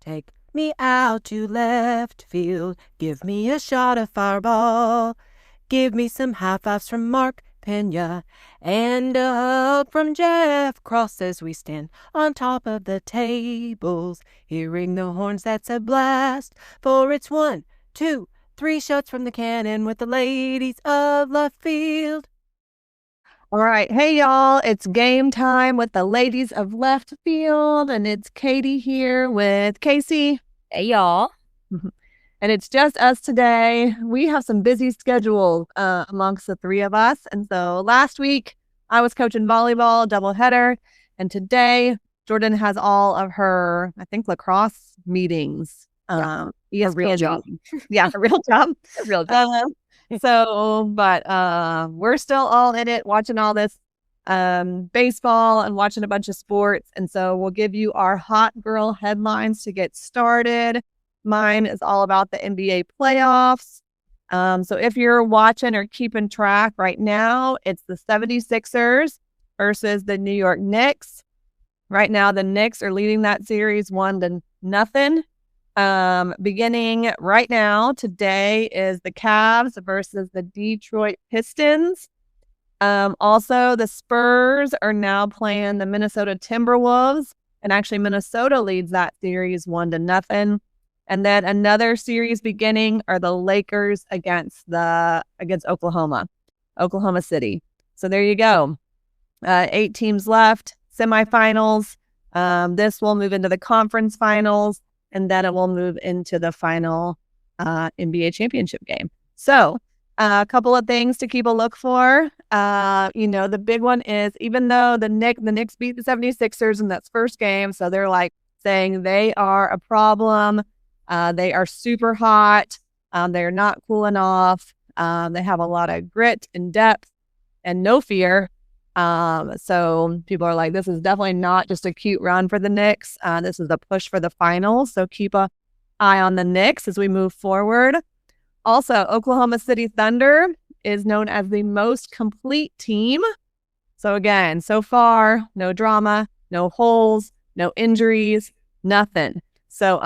Take me out to left field. Give me a shot of Fireball. Give me some high fives from Mark Peña and a hug from Jeff Cross as we stand on top of the tables. Hearing the horns, that's a blast. For it's 1, 2, 3 shots from the cannon with the ladies of left field. All right. Hey, y'all. It's game time with the ladies of left field. And it's Katie here with Kasey. Hey, y'all. And it's just us today. We have some busy schedules amongst the three of us. And so last week I was coaching volleyball, doubleheader. And today Jordan has all of her, I think, lacrosse meetings. A real job. Yeah, a real job. A real job. But we're still all in it, watching all this baseball and watching a bunch of sports. And so we'll give you our hot girl headlines to get started. Mine is all about the NBA playoffs. So if you're watching or keeping track right now, it's the 76ers versus the New York Knicks. Right now, the Knicks are leading that series 1-0. Beginning right now, today is the Cavs versus the Detroit Pistons. Also, the Spurs are now playing the Minnesota Timberwolves, and actually Minnesota leads that series 1-0. And then another series beginning are the Lakers against Oklahoma City. So there you go. 8 teams left, semifinals. This will move into the conference finals, and then it will move into the final NBA championship game. So a couple of things to keep a look for. The big one is, even though the Knicks beat the 76ers in that first game, so they're like saying they are a problem. They are super hot. They're not cooling off. They have a lot of grit and depth and no fear. So people are like, this is definitely not just a cute run for the Knicks. This is a push for the finals. So keep an eye on the Knicks as we move forward. Also, Oklahoma City Thunder is known as the most complete team. So again, so far, no drama, no holes, no injuries, nothing. So,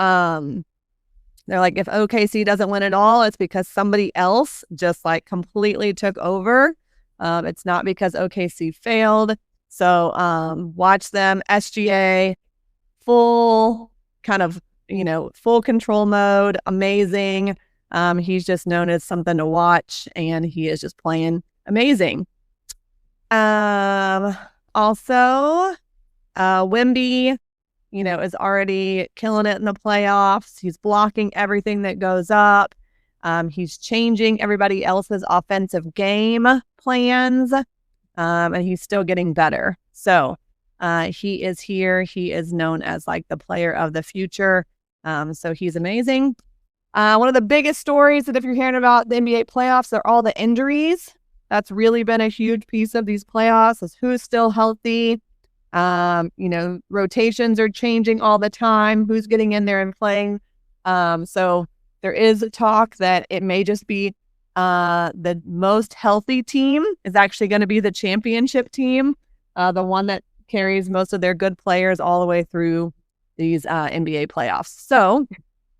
they're like, if OKC doesn't win it all, it's because somebody else just like completely took over. It's not because OKC failed. So watch them. SGA, full control mode. Amazing. He's just known as something to watch, and he is just playing amazing. Also, Wemby, is already killing it in the playoffs. He's blocking everything that goes up. He's changing everybody else's offensive game plans, and he's still getting better. So he is here. He is known as like the player of the future. So he's amazing. One of the biggest stories that if you're hearing about the NBA playoffs are all the injuries. That's really been a huge piece of these playoffs, is who's still healthy. Rotations are changing all the time. Who's getting in there and playing? So there is a talk that it may just be the most healthy team is actually going to be the championship team, the one that carries most of their good players all the way through these NBA playoffs. So,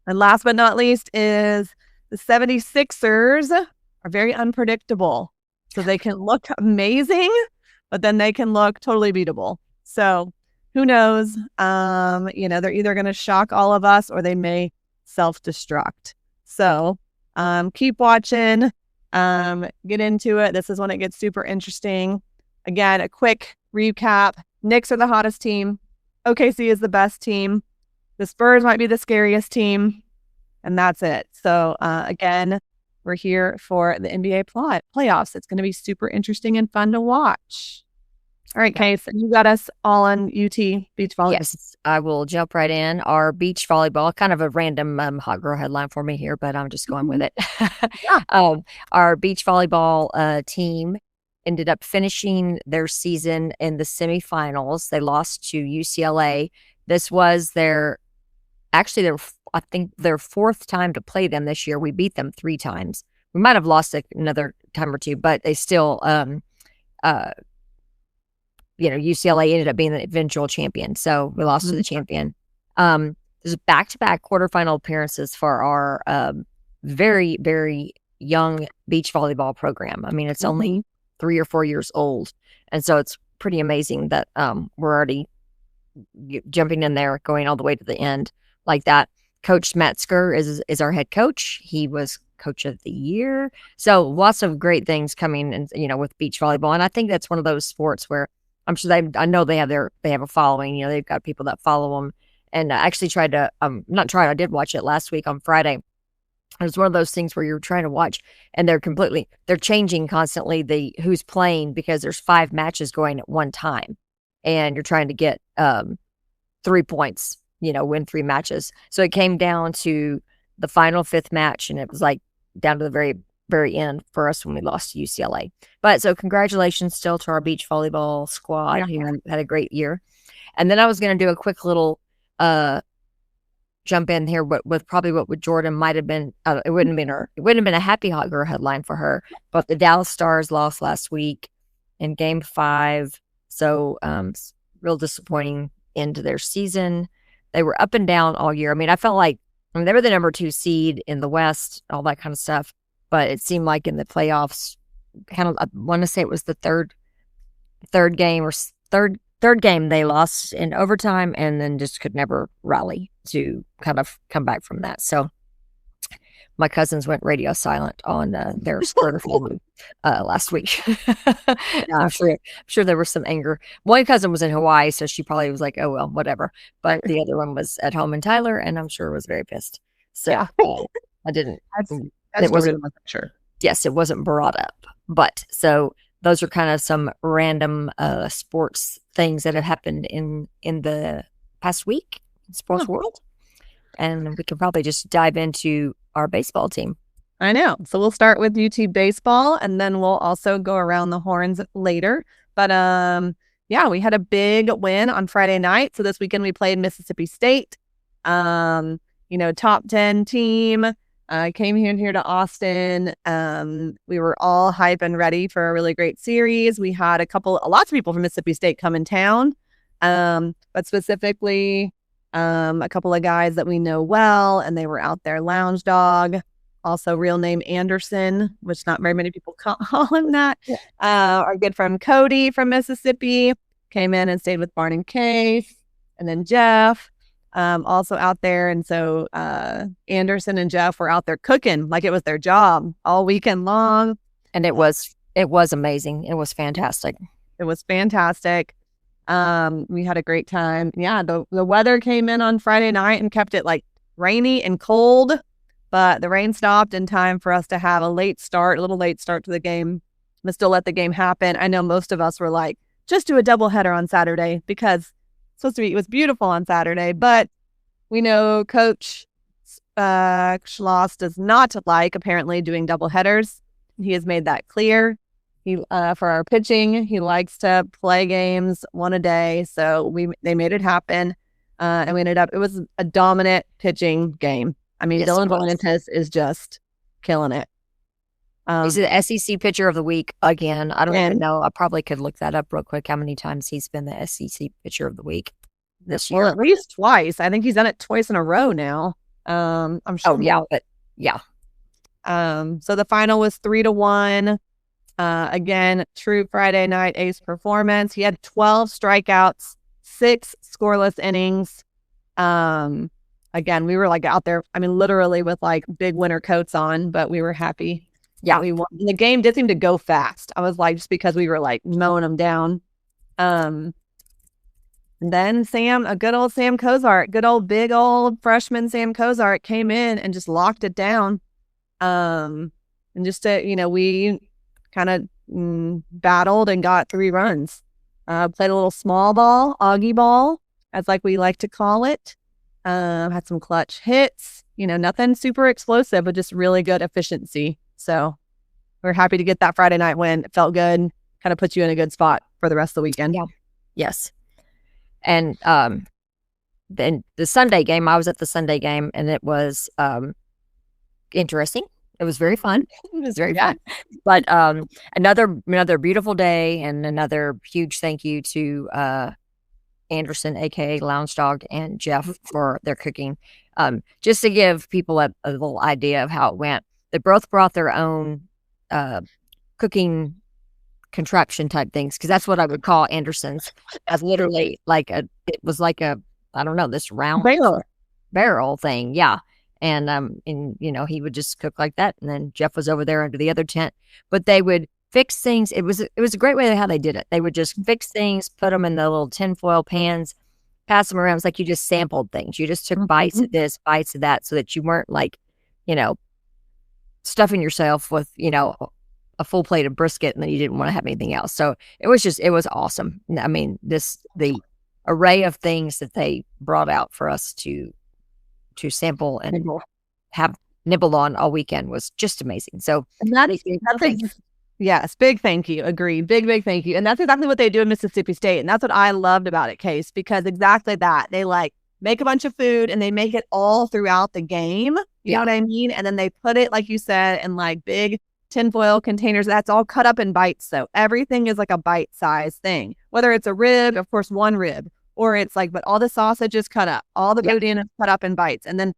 and last but not least is the 76ers are very unpredictable. So they can look amazing, but then they can look totally beatable. So who knows? They're either going to shock all of us or they may self-destruct. So keep watching, get into it. This is when it gets super interesting. Again, a quick recap. Knicks are the hottest team. OKC is the best team. The Spurs might be the scariest team. And that's it. So again, we're here for the NBA playoffs. It's going to be super interesting and fun to watch. All right, Kasey, you got us all on UT beach volleyball. Yes, I will jump right in. Our beach volleyball, kind of a random hot girl headline for me here, but I'm just going with it. Our beach volleyball team ended up finishing their season in the semifinals. They lost to UCLA. This was their fourth time to play them this year. We beat them 3 times. We might have lost another time or two, but they still UCLA ended up being the eventual champion. So we lost to the champion. The just back-to-back quarterfinal appearances for our very, very young beach volleyball program. I mean, it's only 3 or 4 years old. And so it's pretty amazing that we're already jumping in there, going all the way to the end like that. Coach Metzger is our head coach. He was coach of the year. So lots of great things coming and with beach volleyball. And I think that's one of those sports where I'm sure I know they have a following, they've got people that follow them. And I actually I did watch it last week on Friday. It was one of those things where you're trying to watch and they're changing constantly who's playing because there's 5 matches going at one time and you're trying to get 3 points, win 3 matches. So it came down to the final 5th match and it was like down to the very, very end for us when we lost to UCLA. But so congratulations still to our beach volleyball squad who had a great year. And then I was going to do a quick little jump in here with probably what would Jordan might have been. It wouldn't have been a happy hot girl headline for her, but the Dallas Stars lost last week in Game 5. So real disappointing end to their season. They were up and down all year. I mean, I felt like they were the number 2 seed in the West, all that kind of stuff. But it seemed like in the playoffs, I want to say it was the third game they lost in overtime and then just could never rally to kind of come back from that. So my cousins went radio silent on their squirter family last week. I'm sure there was some anger. One cousin was in Hawaii, so she probably was like, oh, well, whatever. But the other one was at home in Tyler, and I'm sure was very pissed. So I didn't. It wasn't sure. Yes, it wasn't brought up. But so those are kind of some random sports things that have happened in the past week in sports world. And we can probably just dive into our baseball team. I know. So we'll start with UT baseball and then we'll also go around the horns later. But we had a big win on Friday night. So this weekend we played Mississippi State. Top 10 team. Came here to Austin. We were all hype and ready for a really great series. We had lots of people from Mississippi State come in town, but specifically a couple of guys that we know well, and they were out there. Lounge Dog, also real name Anderson, which not very many people call him that. Yeah. Our good friend Cody from Mississippi came in and stayed with Barn and Case, and then Jeff. Also out there. And so Anderson and Jeff were out there cooking like it was their job all weekend long. And it was amazing. It was fantastic. It was fantastic. We had a great time. Yeah, the weather came in on Friday night and kept it like rainy and cold, but the rain stopped in time for us to have a little late start to the game, but still let the game happen. I know most of us were like, just do a doubleheader on Saturday because it was beautiful on Saturday, but we know Coach Schloss does not like apparently doing double headers. He has made that clear. He for our pitching, he likes to play games one a day. So they made it happen, and we ended up. It was a dominant pitching game. I mean, yes, Dylan Valentis is just killing it. He's the SEC pitcher of the week again. I don't even know. I probably could look that up real quick. How many times he's been the SEC pitcher of the week this year? Well, at least twice. I think he's done it twice in a row now. I'm sure. Oh yeah, but yeah. So the final was 3-1. Again, true Friday night ace performance. He had 12 strikeouts, 6 scoreless innings. Again, we were like out there. I mean, literally with like big winter coats on, but we were happy. Yeah, we won. The game did seem to go fast. I was like, just because we were like mowing them down. And then a good old Sam Cozart, big old freshman Sam Cozart came in and just locked it down. And just we kind of battled and got 3 runs. Played a little small ball, Augie ball, as like we like to call it. Had some clutch hits. Nothing super explosive, but just really good efficiency. So we're happy to get that Friday night win. It felt good. Kind of puts you in a good spot for the rest of the weekend. Yeah. Yes. And then the Sunday game, I was at the Sunday game, and it was interesting. It was very fun. It was very fun. But another beautiful day, and another huge thank you to Anderson, aka Lounge Dog, and Jeff for their cooking. Just to give people a little idea of how it went. They both brought their own cooking contraption type things, because that's what I would call Anderson's, as literally it was like a, I don't know, this round barrel thing. Yeah. And he would just cook like that. And then Jeff was over there under the other tent, but they would fix things. It was a great way how they did it. They would just fix things, put them in the little tinfoil pans, pass them around. It's like you just sampled things. You just took bites of this, bites of that, so that you weren't stuffing yourself with, a full plate of brisket and then you didn't want to have anything else. So it was awesome. I mean, the array of things that they brought out for us to sample and have nibble on all weekend was just amazing. So yes, big thank you. Agreed. Big thank you. And that's exactly what they do in Mississippi State. And that's what I loved about it, Case, because exactly that. They make a bunch of food and they make it all throughout the game. You know what I mean? And then they put it, like you said, in big tinfoil containers. That's all cut up in bites. So everything is like a bite-sized thing. Whether it's a rib, of course, one rib, or it's but all the sausage is cut up. All the protein is cut up in bites. And then,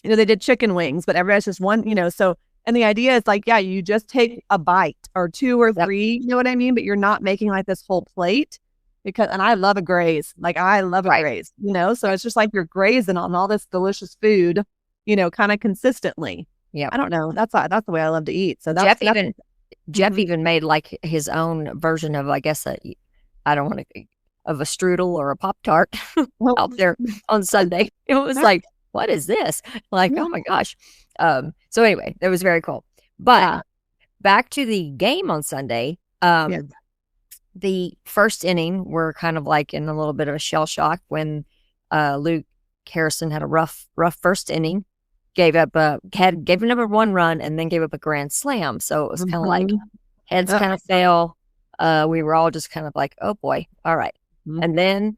they did chicken wings, but everybody's just one, so. And the idea is you just take a bite or two or three, you know what I mean? But you're not making this whole plate and I love a graze. I love a graze, so it's just you're grazing on all this delicious food, kind of consistently. Yeah. I don't know. That's the way I love to eat. So Jeff even made his own version of, I guess, of a strudel or a Pop-Tart out there on Sunday. It was what is this? Oh my gosh. So anyway, it was very cool. But back to the game on Sunday. The first inning, we're kind of in a little bit of a shell shock when Luke Harrison had a rough first inning, gave up one run and then gave up a grand slam. So it was kind of heads kind of fell. We were all just kind of oh boy, all right. And then,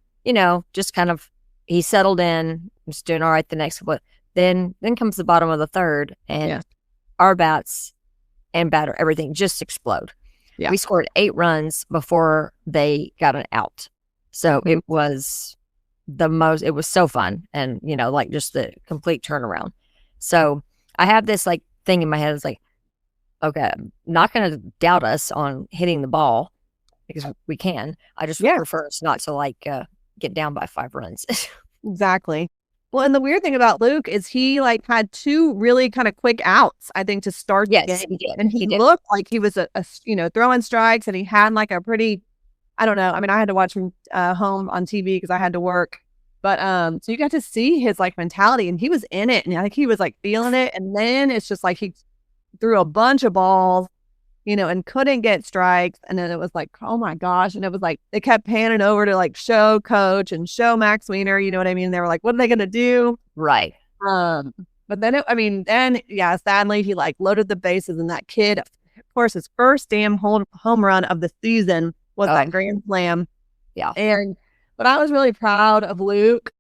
just kind of, he settled in, was doing all right the next one. Then comes the bottom of the third, and our bats and batter, everything just explode. Yeah. We scored 8 runs before they got an out. So it was it was so fun. And, just the complete turnaround. So I have this thing in my head. It's okay, I'm not going to doubt us on hitting the ball because we can. I just prefer us not to get down by 5 runs. Exactly. Well, and the weird thing about Luke is he had 2 really kind of quick outs, I think, to start the game. He did. And he looked like he was a throwing strikes, and he had a pretty, I don't know. I mean, I had to watch him home on TV because I had to work. But so you got to see his mentality, and he was in it, and I think he was feeling it. And then it's just he threw a bunch of balls, and couldn't get strikes. And then it was oh my gosh. And it was they kept panning over to show coach and show Max Wiener, you know what I mean? They were what are they going to do? Right. But then, sadly, he loaded the bases, and that kid, of course, his first damn home run of the season was that grand slam. Yeah. But I was really proud of Luke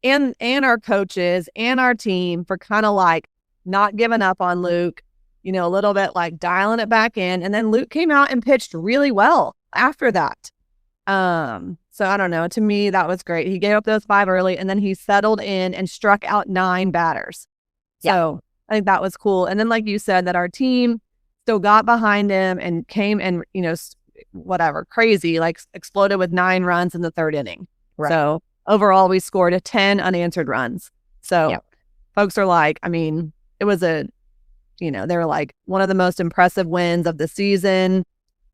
and our coaches and our team for kind of not giving up on Luke. A little bit dialing it back in. And then Luke came out and pitched really well after that. So I don't know. To me, that was great. He gave up those 5 early, and then he settled in and struck out 9 batters. So I think that was cool. And then, like you said, that our team still got behind him and came and, crazy, exploded with 9 runs in the 3rd inning. Right. So overall, we scored 10 unanswered runs. So folks are it was they were one of the most impressive wins of the season,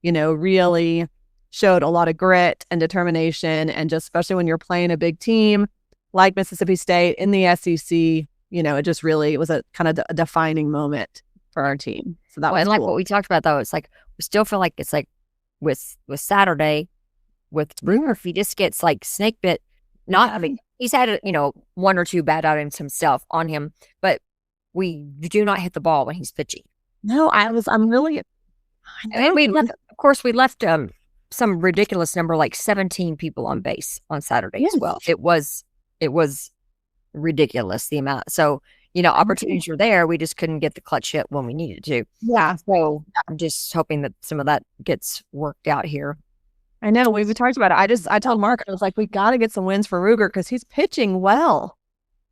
really showed a lot of grit and determination. And just especially when you're playing a big team like Mississippi State in the SEC, it just really, it was a kind of a defining moment for our team. So that was cool. What we talked about, though, it's we still feel it's with Saturday, with Bruner, if he just gets snake bit, he's had, 1 or 2 bad outings himself on him, but we do not hit the ball when he's pitching. No, I'm really. And we left some ridiculous number, 17 people on base on Saturday as well. It was ridiculous, the amount. So, opportunities were there. We just couldn't get the clutch hit when we needed to. Yeah. So I'm just hoping that some of that gets worked out here I know we've talked about it. I told Mark, I was like, we got to get some wins for Ruger because he's pitching well.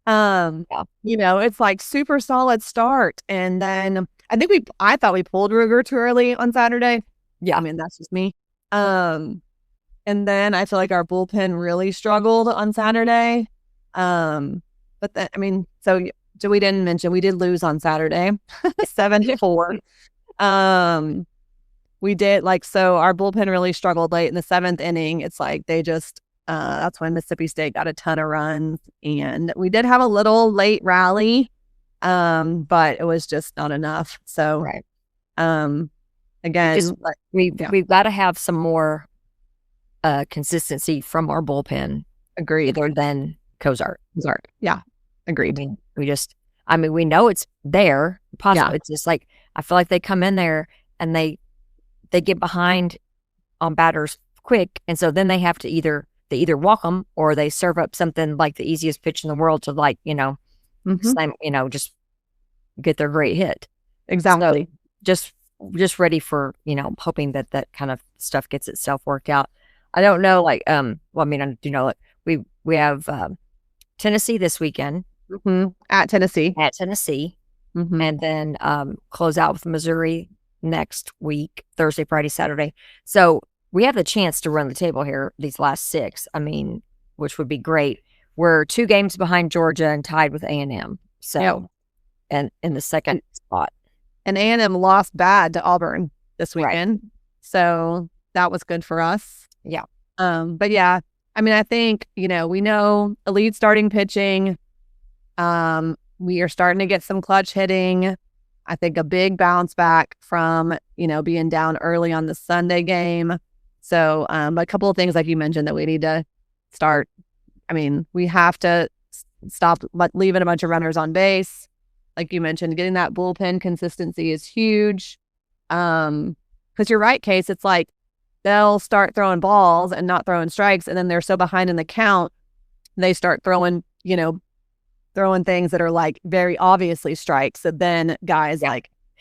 It's like super solid start. And then I thought we pulled Ruger too early on Saturday. Yeah. I mean, that's just me. And then I feel like our bullpen really struggled on Saturday. But then, so we didn't mention, we did lose on Saturday, 7-4. We did so our bullpen really struggled late in the 7th inning. It's like they just, that's when Mississippi State got a ton of runs, and we did have a little late rally, but it was just not enough. So, right. Again, we've got to have some more consistency from our bullpen. Agreed. Other than Cozart. Yeah. Agreed. We know it's there. Possible. Yeah. It's just like, I feel like they come in there and they get behind on batters quick. And so then they have to either walk them or they serve up something like the easiest pitch in the world to slam, just get their great hit. Exactly. So just ready for, hoping that kind of stuff gets itself worked out. I don't know, I do know, we have Tennessee this weekend. Mm-hmm. At Tennessee. Mm-hmm. And then close out with Missouri next week, Thursday, Friday, Saturday. So we have the chance to run the table here these last 6, which would be great. We're 2 games behind Georgia and tied with A&M. So, and in the second spot. And A&M lost bad to Auburn this weekend. Right. So that was good for us. Yeah. But yeah, I think, we know elite starting pitching. We are starting to get some clutch hitting. I think a big bounce back from, being down early on the Sunday game. So a couple of things like you mentioned that we need to start. We have to stop leaving a bunch of runners on base. Like you mentioned, getting that bullpen consistency is huge. Because you're right, Case. It's like they'll start throwing balls and not throwing strikes, and then they're so behind in the count, they start throwing things that are like very obviously strikes. So then guys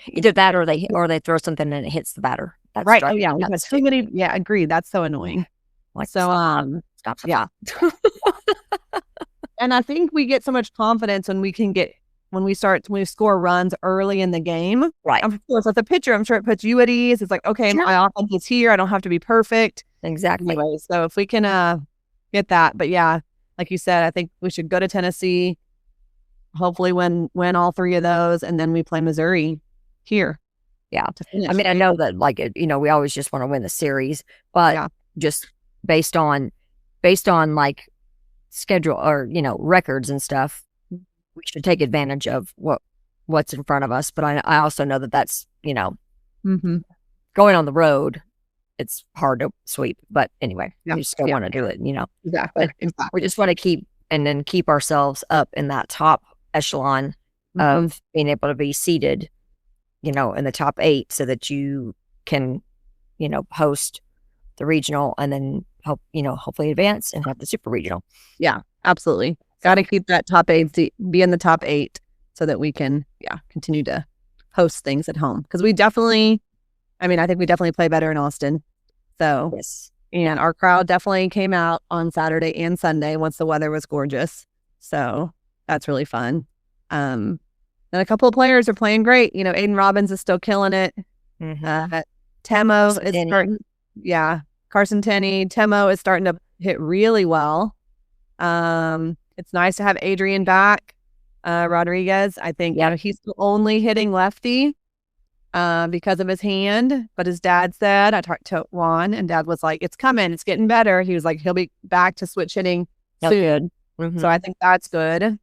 either that or they throw something and it hits the batter. That's right. Oh yeah, that's too many. Yeah, agreed. That's so annoying. Stop. Yeah. And I think we get so much confidence when we score runs early in the game. Right. Of course, as a pitcher, I'm sure it puts you at ease. It's like, okay, my offense is here. I don't have to be perfect. Exactly. Anyway, so if we can get that, but yeah, like you said, I think we should go to Tennessee. Hopefully win all 3 of those, and then we play Missouri here. Yeah. I know that we always just want to win the series, but just based on schedule or, records and stuff, we should take advantage of what's in front of us. But I also know that that's, mm-hmm. going on the road, it's hard to sweep. But anyway, we just don't want to do it, Exactly. We just want to keep ourselves up in that top echelon of being able to be seated, in the top 8 so that you can, host the regional and then hopefully advance and have the super regional. Yeah, absolutely. Got to keep that top 8, be in the top 8 so that we can, continue to host things at home. Because I think we definitely play better in Austin. So, yes. And our crowd definitely came out on Saturday and Sunday once the weather was gorgeous. So that's really fun. And a couple of players are playing great. Aiden Robbins is still killing it. Mm-hmm. Temo is starting. Yeah. Carson Tenney. Temo is starting to hit really well. It's nice to have Adrian back. Rodriguez, I think, he's only hitting lefty because of his hand. But his dad said, I talked to Juan, and Dad was like, it's coming. It's getting better. He was like, he'll be back to switch hitting soon. Mm-hmm. So I think that's good.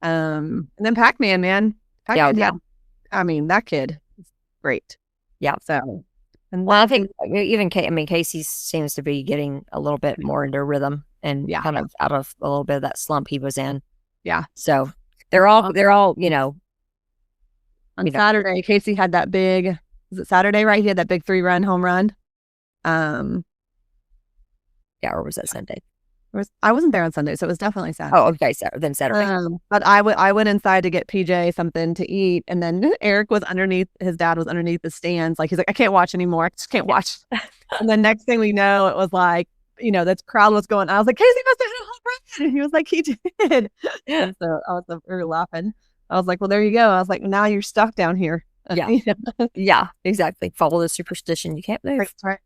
And then Pac-Man, man. Pac-Man, that kid is great. Yeah. So, I think even Kasey seems to be getting a little bit more into rhythm and kind of out of a little bit of that slump he was in. Yeah. So they're all, on Saturday, Kasey had that big, was it Saturday, right? He had that big 3-run home run. Or was that Sunday? I wasn't there on Sunday, so it was definitely Saturday. Oh, okay. So then Saturday. But I went inside to get PJ something to eat, and then Eric was underneath. His dad was underneath the stands, like he's like, I can't watch anymore. I just can't watch. And the next thing we know, it was like, that crowd was going. I was like, Kasey must have hit a home run, and he was like, he did. And so we were laughing. I was like, well, there you go. I was like, now you're stuck down here. Yeah. Yeah, exactly. Follow the superstition. You can't move. That's right.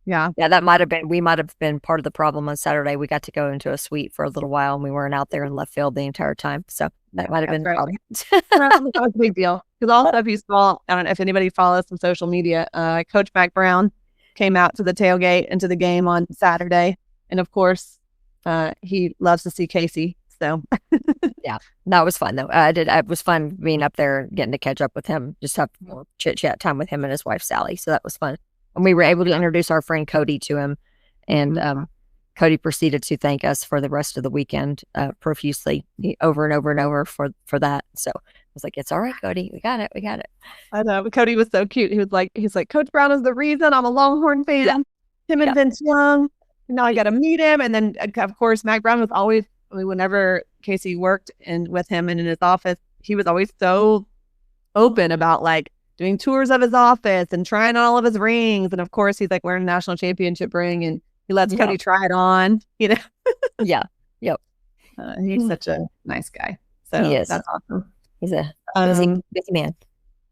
Yeah. Yeah, we might have been part of the problem on Saturday. We got to go into a suite for a little while and we weren't out there in left field the entire time. So that might have been the problem. That was a big deal. Because also, if you saw, I don't know if anybody follows some social media, Coach Mac Brown came out to the tailgate into the game on Saturday. And of course, he loves to see Kasey. So yeah, no, it was fun though. It was fun being up there, getting to catch up with him, just have more chit chat time with him and his wife, Sally. So that was fun. And we were able to introduce our friend Cody to him. And Cody proceeded to thank us for the rest of the weekend profusely, over and over and over for that. So I was like, it's all right, Cody. We got it. I know. But Cody was so cute. He's like, Coach Brown is the reason I'm a Longhorn fan. Yeah. Him and Vince Young. Now I got to meet him. And then, of course, Mac Brown was always, whenever Kasey worked with him and in his office, he was always so open about like doing tours of his office and trying on all of his rings. And of course, he's like wearing a national championship ring and he lets Cody try it on, Yeah. Yep. He's such a nice guy. So that's awesome. He's a busy man.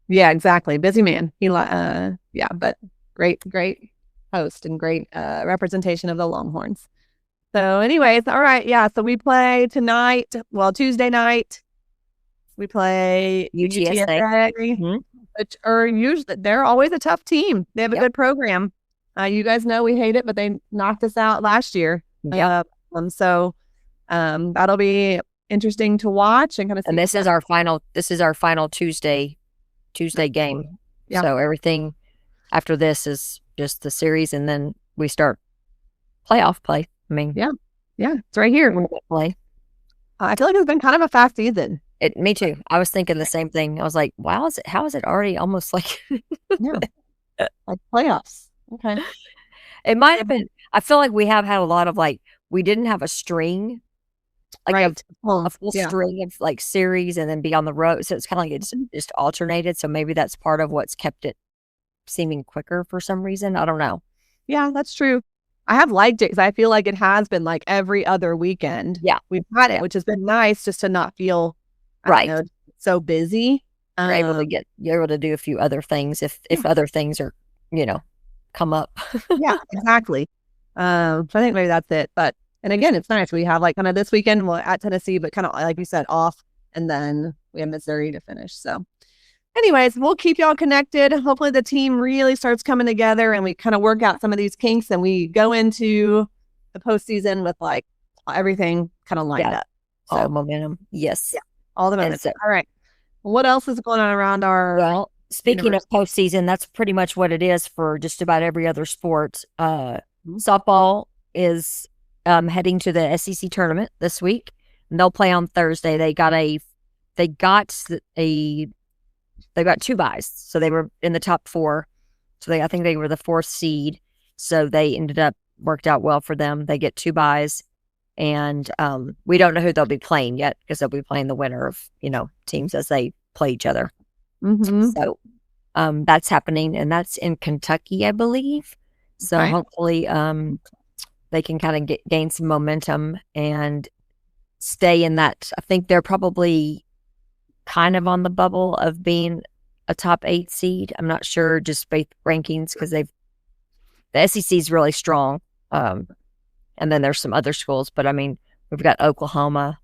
Yeah, exactly. Busy man. But great host and great representation of the Longhorns. So anyways, all right. Yeah. So we play tonight. Well, Tuesday night, we play UTSA. Which are usually, they're always a tough team. They have a good program. You guys know we hate it, but they knocked us out last year. Yeah. So that'll be interesting to watch and kind of see. And this is our final Tuesday game. Yeah. So everything after this is just the series, and then we start playoff play. I mean, yeah, it's right here. Play. I feel like it's been kind of a fast season. Me too. I was thinking the same thing. I was like, wow, how is it already almost like like playoffs? Okay. It might have been. I feel like we have had a lot of we didn't have a string, like a full string of like series and then be on the road. So it's kind of like it's just alternated. So maybe that's part of what's kept it seeming quicker for some reason. I don't know. Yeah, that's true. I have liked it because I feel like it has been like every other weekend. Yeah. We've had it, which has been nice just to not feel so busy. You're able to do a few other things if other things are, come up. Yeah, exactly. So I think maybe that's it. But, and again, it's nice. We have like kind of this weekend, at Tennessee, but kind of like you said, off. And then we have Missouri to finish. So anyways, we'll keep y'all connected. Hopefully the team really starts coming together and we kind of work out some of these kinks and we go into the postseason with like everything kind of lined up. So, all momentum. Yes. Yeah. All the momentum. All right. What else is going on around our... Well, speaking of postseason, that's pretty much what it is for just about every other sport. Softball is heading to the SEC tournament this week, and they'll play on Thursday. They got 2 byes, so they were in the top 4. So I think they were the 4th seed. So they worked out well for them. They get 2 byes. And we don't know who they'll be playing yet because they'll be playing the winner of, teams as they play each other. Mm-hmm. So that's happening, and that's in Kentucky, I believe. So hopefully they can kind of gain some momentum and stay in that. I think they're probably kind of on the bubble of being a top 8 seed. I'm not sure, just based rankings, because the SEC is really strong. And then there's some other schools, but I mean, we've got Oklahoma,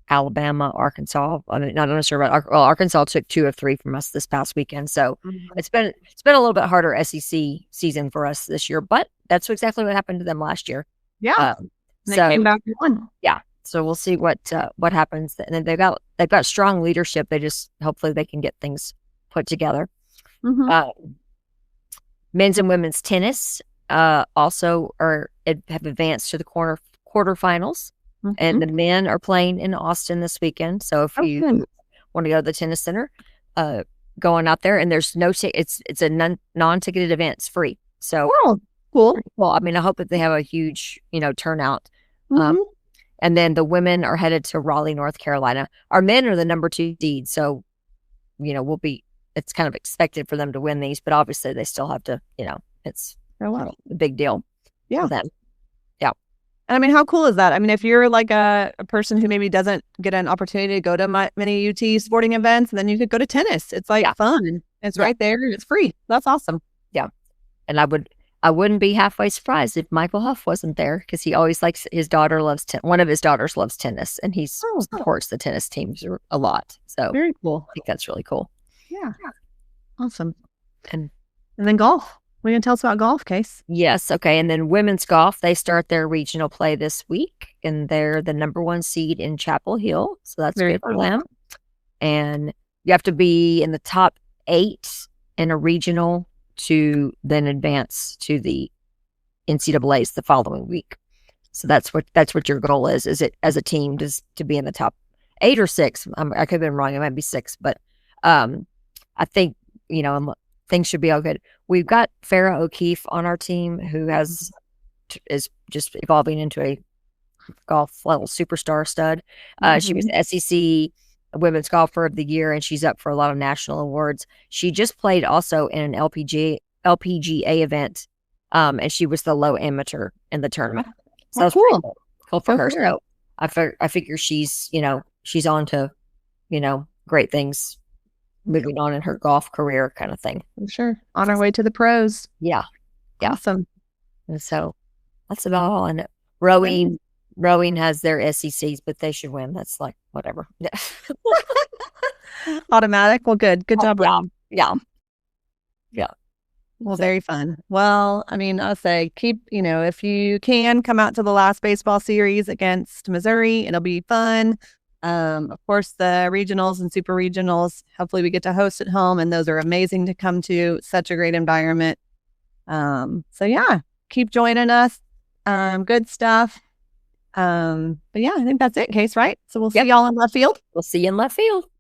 Alabama, Arkansas. I'm not sure about Arkansas took 2 of 3 from us this past weekend. So it's been a little bit harder SEC season for us this year, but that's exactly what happened to them last year. Yeah. So they came back and won. Yeah. So we'll see what happens. And then they've got strong leadership. They just, hopefully they can get things put together. Mm-hmm. Men's and women's tennis also have advanced to the quarterfinals, and the men are playing in Austin this weekend. So if you want to go to the tennis center, going out there, and there's no it's a non-ticketed event. It's free. So cool. Well, I mean, I hope that they have a huge turnout. And then the women are headed to Raleigh, North Carolina. Our men are the number 2 seed, so it's kind of expected for them to win these, but obviously they still have to, it's a big deal for them. Yeah. And I mean, how cool is that? I mean, if you're like a person who maybe doesn't get an opportunity to go to many UT sporting events, then you could go to tennis. It's like fun. It's right there. It's free. That's awesome. Yeah. And I wouldn't be halfway surprised if Michael Huff wasn't there, because he always likes, one of his daughters loves tennis, and he supports the tennis teams a lot. So very cool. I think that's really cool. Yeah. Awesome. And then golf. What are you going to tell us about golf, Case? Yes. Okay. And then women's golf, they start their regional play this week, and they're the number 1 seed in Chapel Hill. So that's very good for them. And you have to be in the top 8 in a regional to then advance to the NCAAs the following week. So that's what your goal is it as a team, to be in the top 8 or 6. I could have been wrong. It might be 6, but I think, things should be all good. We've got Farrah O'Keefe on our team, who is just evolving into a golf level superstar stud. She was SEC Women's Golfer of the Year, and she's up for a lot of national awards. She just played also in an LPGA event, and she was the low amateur in the tournament. So that's cool. Cool for her. So I figure she's on to, great things, moving on in her golf career kind of thing. For sure. On our way to the pros. Yeah. Awesome. And so that's about all. And rowing has their SECs, but they should win. That's like, whatever. Automatic. Well, good job. Yeah. Well, very fun. Well, I mean, I'll say if you can, come out to the last baseball series against Missouri. It'll be fun. Of course, the regionals and super regionals, hopefully we get to host at home, and those are amazing to come to. Such a great environment. So yeah, keep joining us. Good stuff. But yeah, I think that's it, Case, right? So we'll see y'all in left field. We'll see you in left field.